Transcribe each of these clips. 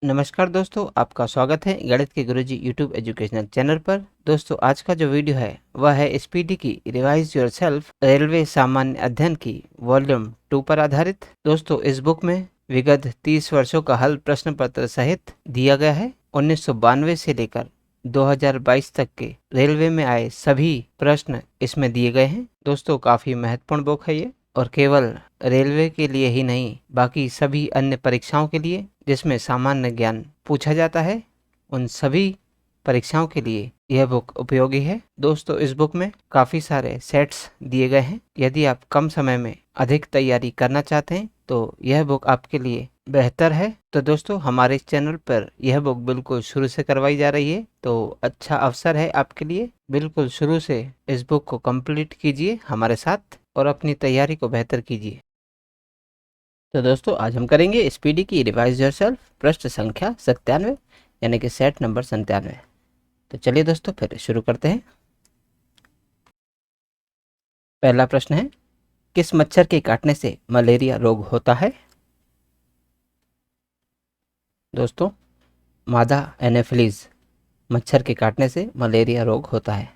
नमस्कार दोस्तों, आपका स्वागत है गणित के गुरुजी यूट्यूब एजुकेशनल चैनल पर। दोस्तों, आज का जो वीडियो है वह है एसपीडी की रिवाइज योरसेल्फ रेलवे सामान्य अध्ययन की वॉल्यूम 2 पर आधारित। दोस्तों, इस बुक में विगत 30 वर्षों का हल प्रश्न पत्र सहित दिया गया है। 1992 से लेकर 2022 तक के रेलवे में आए सभी प्रश्न इसमें दिए गए हैं। दोस्तों, काफी महत्वपूर्ण बुक है ये, और केवल रेलवे के लिए ही नहीं, बाकी सभी अन्य परीक्षाओं के लिए जिसमें सामान्य ज्ञान पूछा जाता है, उन सभी परीक्षाओं के लिए यह बुक उपयोगी है। दोस्तों, इस बुक में काफ़ी सारे सेट्स दिए गए हैं। यदि आप कम समय में अधिक तैयारी करना चाहते हैं तो यह बुक आपके लिए बेहतर है। तो दोस्तों, हमारे चैनल पर यह बुक बिल्कुल शुरू से करवाई जा रही है, तो अच्छा अवसर है आपके लिए। बिल्कुल शुरू से इस बुक को कंप्लीट कीजिए हमारे साथ और अपनी तैयारी को बेहतर कीजिए। तो दोस्तों, आज हम करेंगे स्पीडी की रिवाइज योरसेल्फ प्रश्न संख्या 97, यानी कि सेट नंबर 97। तो चलिए दोस्तों, फिर शुरू करते हैं। पहला प्रश्न है, किस मच्छर के काटने से मलेरिया रोग होता है? दोस्तों, मादा एनोफिलीज मच्छर के काटने से मलेरिया रोग होता है।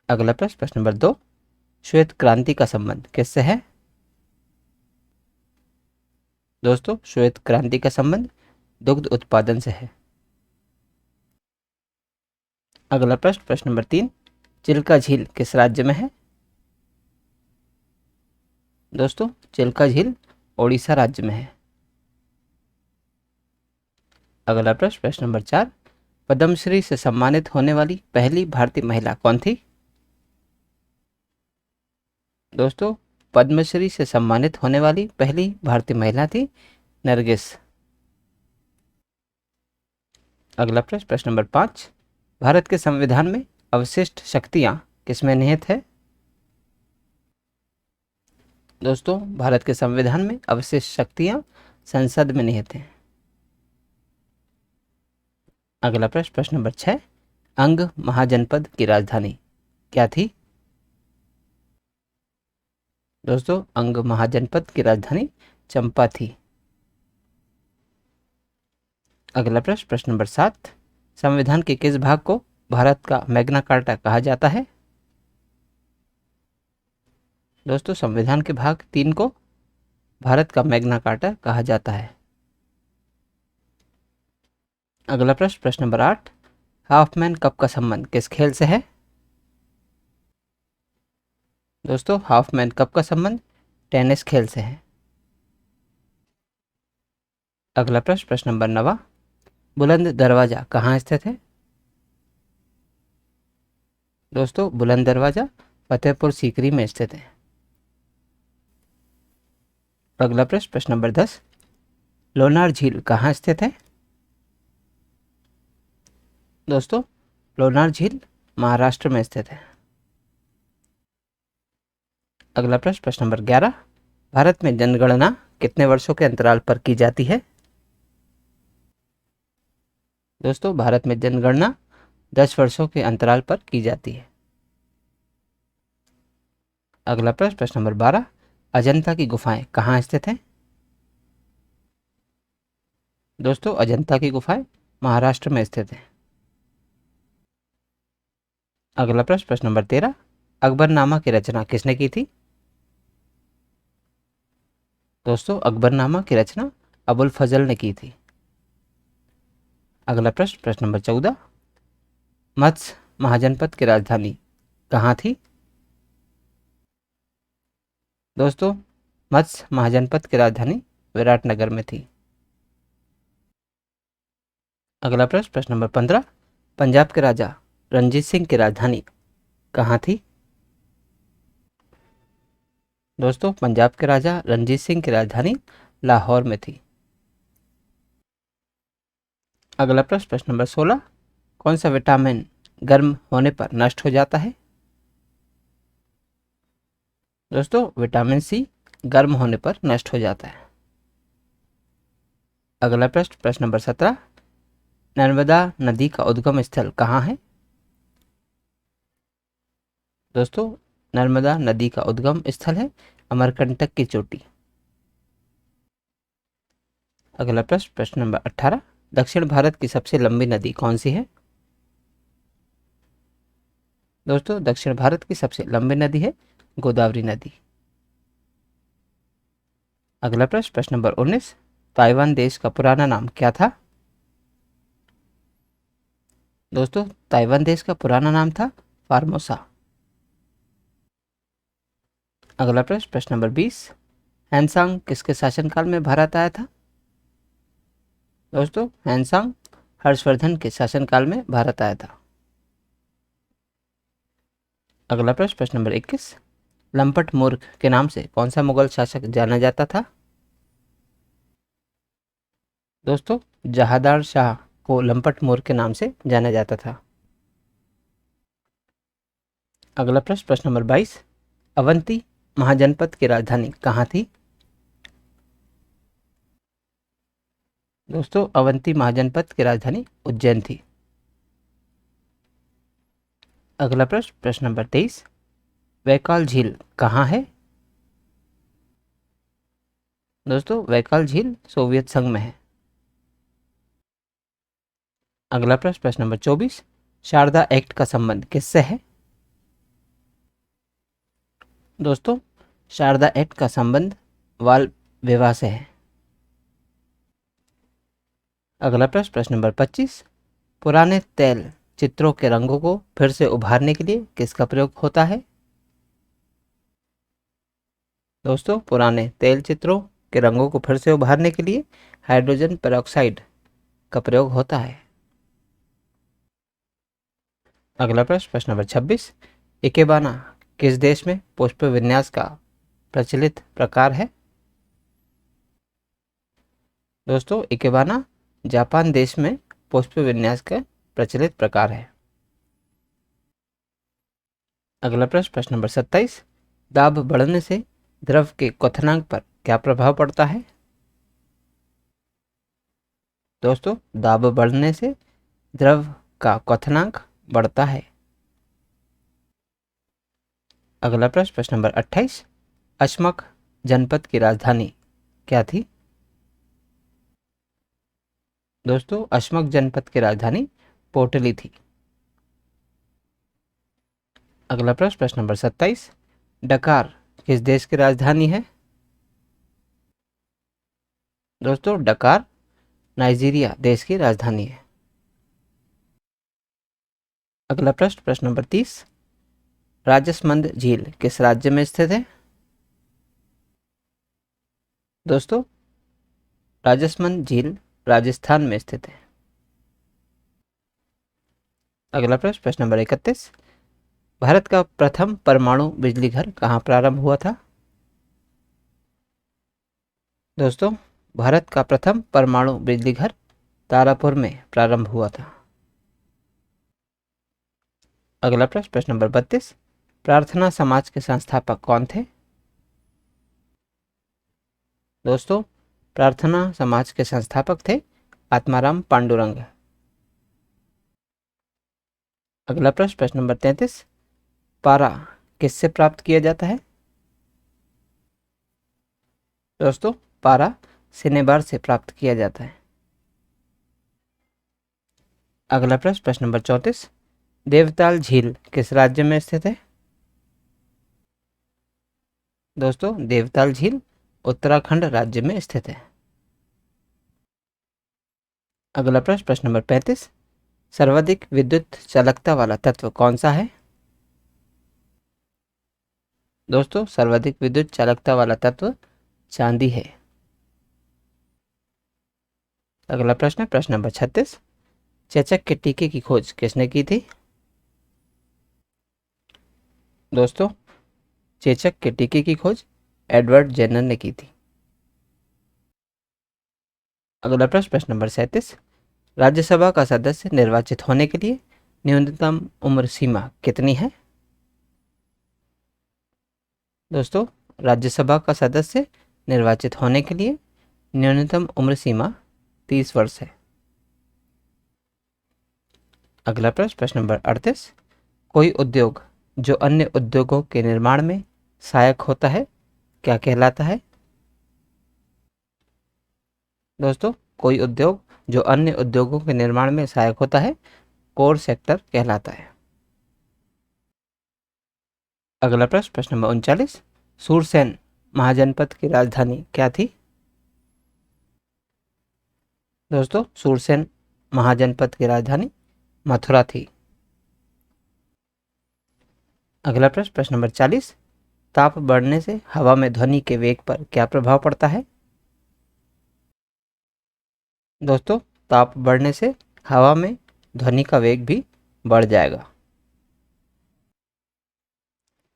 अगला प्रश्न, प्रश्न नंबर 2, श्वेत क्रांति का संबंध किससे है? दोस्तों, श्वेत क्रांति का संबंध दुग्ध उत्पादन से है। अगला प्रश्न, प्रश्न नंबर 3, चिल्का झील किस राज्य में है? दोस्तों, चिल्का झील ओडिशा राज्य में है। अगला प्रश्न, प्रश्न नंबर 4, पद्मश्री से सम्मानित होने वाली पहली भारतीय महिला कौन थी? दोस्तों, पद्मश्री से सम्मानित होने वाली पहली भारतीय महिला थी नरगिस। अगला प्रश्न, प्रश्न नंबर 5, भारत के संविधान में अवशिष्ट शक्तियां किसमें निहित है? दोस्तों, भारत के संविधान में अवशिष्ट शक्तियां संसद में निहित हैं। अगला प्रश्न, प्रश्न नंबर 6, अंग महाजनपद की राजधानी क्या थी? दोस्तों, अंग महाजनपद की राजधानी चंपा थी। अगला प्रश्न, प्रश्न नंबर 7, संविधान के किस भाग को भारत का मैग्ना कार्टा कहा जाता है? दोस्तों, संविधान के भाग 3 को भारत का मैग्ना कार्टा कहा जाता है। अगला प्रश्न, प्रश्न नंबर 8, हाफमैन कप का संबंध किस खेल से है? दोस्तों, हाफमैन कप का संबंध टेनिस खेल से है। अगला प्रश्न, प्रश्न नंबर 9, बुलंद दरवाजा कहाँ स्थित है? दोस्तों, बुलंद दरवाजा फतेहपुर सीकरी में स्थित है। अगला प्रश्न, प्रश्न नंबर 10, लोनार झील कहाँ स्थित है? दोस्तों, लोनार झील महाराष्ट्र में स्थित है। अगला प्रश्न, प्रश्न नंबर 11, भारत में जनगणना कितने वर्षों के अंतराल पर की जाती है? दोस्तों, भारत में जनगणना 10 वर्षों के अंतराल पर की जाती है। अगला प्रश्न, प्रश्न नंबर 12, अजंता की गुफाएं कहाँ स्थित हैं? दोस्तों, अजंता की गुफाएं महाराष्ट्र में स्थित हैं। अगला प्रश्न, प्रश्न नंबर 13, अकबरनामा की रचना किसने की थी? दोस्तों, अकबरनामा की रचना अबुल फजल ने की थी। अगला प्रश्न, प्रश्न नंबर 14, मत्स्य महाजनपद की राजधानी कहाँ थी? दोस्तों, मत्स्य महाजनपद की राजधानी विराटनगर में थी। अगला प्रश्न, प्रश्न नंबर 15, पंजाब के राजा रणजीत सिंह की राजधानी कहाँ थी? दोस्तों, पंजाब के राजा रणजीत सिंह की राजधानी लाहौर में थी। अगला प्रश्न, प्रश्न नंबर 16, कौन सा विटामिन गर्म होने पर नष्ट हो जाता है? दोस्तों, विटामिन सी गर्म होने पर नष्ट हो जाता है। अगला प्रश्न, प्रश्न नंबर 17, नर्मदा नदी का उद्गम स्थल कहाँ है? दोस्तों, नर्मदा नदी का उद्गम स्थल है अमरकंटक की चोटी। अगला प्रश्न, प्रश्न नंबर 18, दक्षिण भारत की सबसे लंबी नदी कौन सी है? दोस्तों, दक्षिण भारत की सबसे लंबी नदी है गोदावरी नदी। अगला प्रश्न, प्रश्न नंबर 19, ताइवान देश का पुराना नाम क्या था? दोस्तों, ताइवान देश का पुराना नाम था फार्मोसा। अगला प्रश्न, प्रश्न नंबर 20, हैनसांग किसके शासनकाल में भारत आया था? दोस्तों, हैनसांग हर्षवर्धन के शासनकाल में भारत आया था। अगला प्रश्न, प्रश्न नंबर 21, लंपट मूर्ख के नाम से कौन सा मुगल शासक जाना जाता था? दोस्तों, जहादार शाह को लंपट मूर्ख के नाम से जाना जाता था। अगला प्रश्न, प्रश्न नंबर 22, अवंती महाजनपद की राजधानी कहाँ थी? दोस्तों, अवंती महाजनपद की राजधानी उज्जैन थी। अगला प्रश्न, प्रश्न नंबर 23, वैकाल झील कहाँ है? दोस्तों, वैकाल झील सोवियत संघ में है। अगला प्रश्न, प्रश्न नंबर 24, शारदा एक्ट का संबंध किससे है? दोस्तों, शारदा एक्ट का संबंध बाल विवाह से है। अगला प्रश्न, प्रश्न नंबर 25, पुराने तैल चित्रों के रंगों को फिर से उभारने के लिए किसका प्रयोग होता है? दोस्तों, पुराने तेल चित्रों के रंगों को फिर से उभारने के लिए हाइड्रोजन पेरोक्साइड का प्रयोग होता है। अगला प्रश्न, प्रश्न नंबर 26, इकेबाना किस देश में पुष्प विन्यास का प्रचलित प्रकार है? दोस्तों, इकेबाना जापान देश में पुष्प विन्यास का प्रचलित प्रकार है। अगला प्रश्न, प्रश्न नंबर 27, दाब बढ़ने से द्रव के क्वथनांक पर क्या प्रभाव पड़ता है? दोस्तों, दाब बढ़ने से द्रव का क्वथनांक बढ़ता है। अगला प्रश्न, प्रश्न नंबर 28, अशमक जनपद की राजधानी क्या थी? दोस्तों, अशमक जनपद की राजधानी पोटली थी। अगला प्रश्न, प्रश्न नंबर 27, डकार किस देश की राजधानी है? दोस्तों, डकार नाइजीरिया देश की राजधानी है। अगला प्रश्न, प्रश्न नंबर 30, राजसमंद झील किस राज्य में स्थित है? दोस्तों, राजसमंद झील राजस्थान में स्थित है। अगला प्रश्न, प्रश्न नंबर 31, भारत का प्रथम परमाणु बिजली घर कहाँ प्रारंभ हुआ था? दोस्तों, भारत का प्रथम परमाणु बिजली घर तारापुर में प्रारंभ हुआ था। अगला प्रश्न, प्रश्न नंबर 32, प्रार्थना समाज के संस्थापक कौन थे? दोस्तों, प्रार्थना समाज के संस्थापक थे आत्माराम पांडुरंग। अगला प्रश्न, प्रश्न नंबर 33, पारा किससे प्राप्त किया जाता है? दोस्तों, पारा सिनेबार से प्राप्त किया जाता है। अगला प्रश्न, प्रश्न नंबर 34, देवताल झील किस राज्य में स्थित है? दोस्तों, देवताल झील उत्तराखंड राज्य में स्थित है। अगला प्रश्न, प्रश्न नंबर 35, सर्वाधिक विद्युत चालकता वाला तत्व कौन सा है? दोस्तों, सर्वाधिक विद्युत चालकता वाला तत्व चांदी है। अगला प्रश्न, प्रश्न नंबर 36, चेचक के टीके की खोज किसने की थी? दोस्तों, चेचक के टीके की खोज एडवर्ड जेनर ने की थी। अगला प्रश्न, प्रश्न नंबर 37, राज्यसभा का सदस्य निर्वाचित होने के लिए न्यूनतम उम्र सीमा कितनी है? दोस्तों, राज्यसभा का सदस्य निर्वाचित होने के लिए न्यूनतम उम्र सीमा 30 वर्ष है। अगला प्रश्न, प्रश्न नंबर 38, कोई उद्योग जो अन्य उद्योगों के निर्माण में सहायक होता है क्या कहलाता है? दोस्तों, कोई उद्योग जो अन्य उद्योगों के निर्माण में सहायक होता है कोर सेक्टर कहलाता है। अगला प्रश्न, प्रश्न नंबर 39, सूरसेन महाजनपद की राजधानी क्या थी? दोस्तों, सूरसेन महाजनपद की राजधानी मथुरा थी। अगला प्रश्न, प्रश्न नंबर 40, ताप बढ़ने से हवा में ध्वनि के वेग पर क्या प्रभाव पड़ता है? दोस्तों, ताप बढ़ने से हवा में ध्वनि का वेग भी बढ़ जाएगा।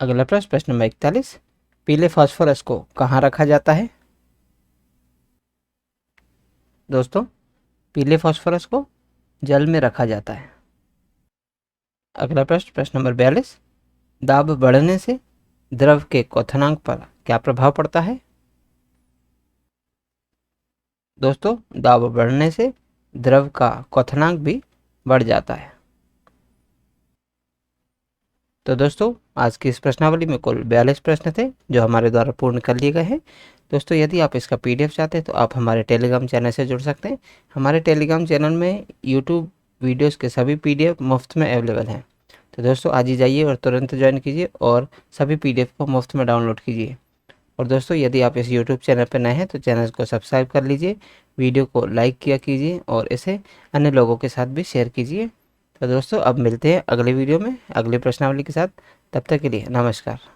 अगला प्रश्न, प्रश्न नंबर 41, पीले फास्फोरस को कहाँ रखा जाता है? दोस्तों, पीले फास्फोरस को जल में रखा जाता है। अगला प्रश्न, प्रश्न नंबर 42, दाब बढ़ने से द्रव के क्वथनांक पर क्या प्रभाव पड़ता है? दोस्तों, दाब बढ़ने से द्रव का क्वथनांक भी बढ़ जाता है। तो दोस्तों, आज की इस प्रश्नावली में कुल 42 प्रश्न थे जो हमारे द्वारा पूर्ण कर लिए गए हैं। दोस्तों, यदि आप इसका PDF चाहते हैं तो आप हमारे टेलीग्राम चैनल से जुड़ सकते हैं। हमारे टेलीग्राम चैनल में यूट्यूब वीडियोस के सभी PDF मुफ्त में अवेलेबल हैं। तो दोस्तों, आज ही जाइए और तुरंत ज्वाइन कीजिए और सभी PDF को मुफ्त में डाउनलोड कीजिए। और दोस्तों, यदि आप इस यूट्यूब चैनल पर नए हैं तो चैनल को सब्सक्राइब कर लीजिए, वीडियो को लाइक किया कीजिए और इसे अन्य लोगों के साथ भी शेयर कीजिए। तो दोस्तों, अब मिलते हैं अगले वीडियो में अगली प्रश्नावली के साथ। तब तक के लिए नमस्कार।